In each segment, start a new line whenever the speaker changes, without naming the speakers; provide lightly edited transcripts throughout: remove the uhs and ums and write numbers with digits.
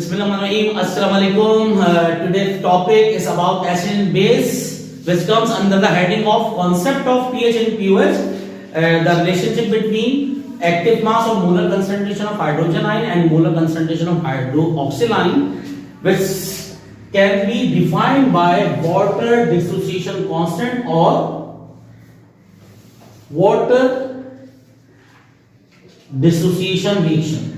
Bismillahirrahmanirrahim. Assalamu alaikum. Today's topic is about acid and base, which comes under the heading of concept of pH and pOH, the relationship between active mass or molar concentration of hydrogen ion and molar concentration of hydroxyl ion, which can be defined by water dissociation constant or water dissociation reaction.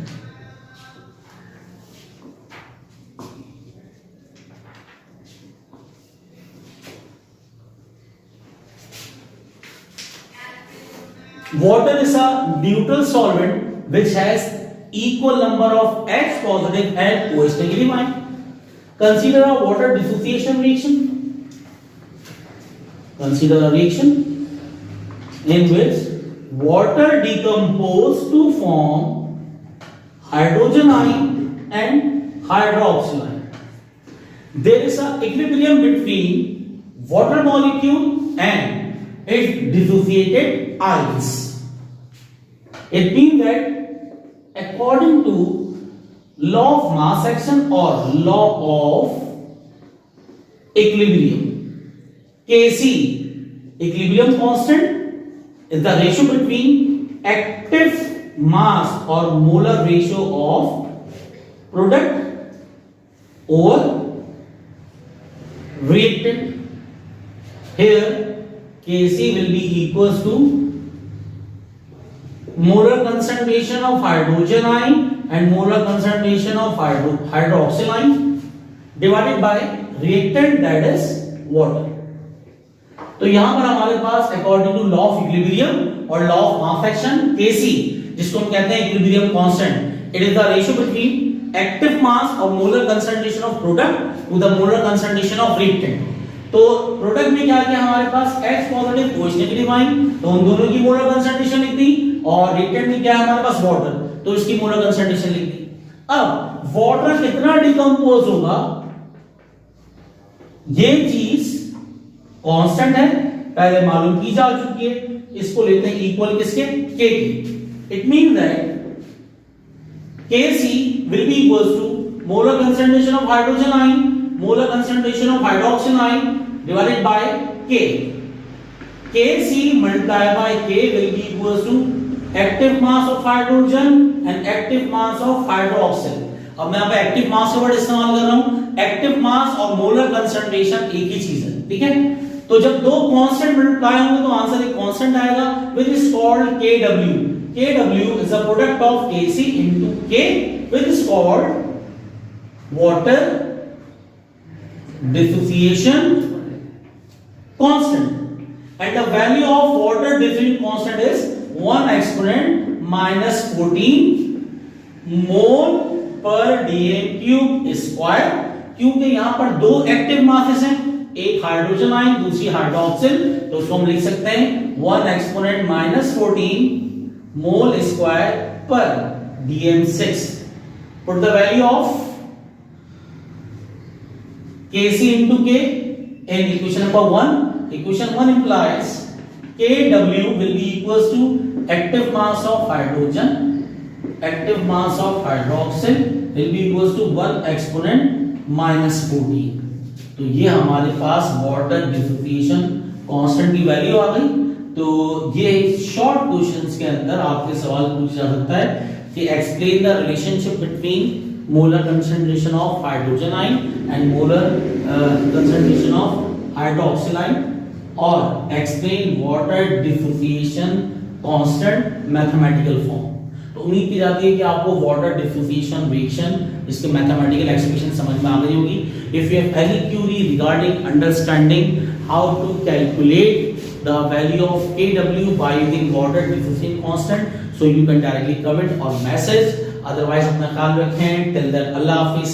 Water is a neutral solvent which has equal number of H positive and OH negative ion. Consider a water dissociation reaction. Consider a reaction in which water decomposed to form hydrogen ion and hydroxyl ion. There is an equilibrium between water molecule and its dissociated ions. It means that according to law of mass action or law of equilibrium, Kc, equilibrium constant, is the ratio between active mass or molar ratio of product over reactant. Here Kc will be equals to molar concentration of hydrogen ion and molar concentration of hydroxyl ion divided by reactant, that is water. तो यहां पर हमारे पास according to law of equilibrium और law of mass action Kc, जिसको हम कहते हैं equilibrium constant, it is the ratio between active mass और molar concentration of product to the molar concentration of reactant. तो प्रोडक्ट में क्या किया हमारे पास H positive OH negative ion, तो उन दोनों की मोलर कंसंट्रेशन लिख दी, और रिएक्टेंट में क्या है हमारे पास वाटर, तो इसकी मोलर कंसंट्रेशन लिख दी. अब वाटर कितना डिकंपोज होगा ये चीज कांस्टेंट है, पहले मालूम की जा चुकी है. इसको लेते हैं इक्वल किसके, K की. It means that Kc will be equals to molar concentration of hydrogen ion, molar concentration of hydroxyl ion divided by K. Kc multiplied by K will be equals to active mass of hydrogen and active mass of hydroxyl. अब मैं यहाँ पे active mass का word इस्तेमाल कर रहा हूं. Active mass और मोलर कंसंट्रेशन एक ही चीज है, ठीक है. तो जब दो कांस्टेंट मल्टीप्लाई होंगे तो आंसर एक कांस्टेंट आएगा which is called Kw. Kw is a product of Kc into K, which is called water dissociation constant, and the value of water dissociation constant is 1 exponent minus 14 mole per dm cube square. क्योंकि यहां पर दो active masses हैं, एक hydrogen ion दूसरी hydroxyl, तो उसको हम लिख सकते हैं 1 एक्सपोनेंट माइनस 14 मोल स्क्वायर पर dm6. Put the value of Kc into K in equation number 1. Equation 1 implies Kw will be equals to active mass of hydrogen, active mass of hydroxyl will be equals to 1 exponent minus 14. तो ये हमारे पास water dissociation constant की value आ गई. तो ये short questions के अंदर आपके सवाल पूछा जा सकता है कि explain the relationship between molar concentration of hydrogen ion and molar concentration of hydroxyl ion, or explain water dissociation constant mathematical form. तो उम्मीद की जाती है कि आपको वाटर डिसोसिएशन रिएक्शन इसके मैथमेटिकल एक्सप्रेशन समझ में आ गई होगी. If you have any query regarding understanding how to calculate the value of Kw by using water dissociation constant, so you can directly comment or message. Otherwise अपना ख्याल रखें. Till then, Allah Hafiz.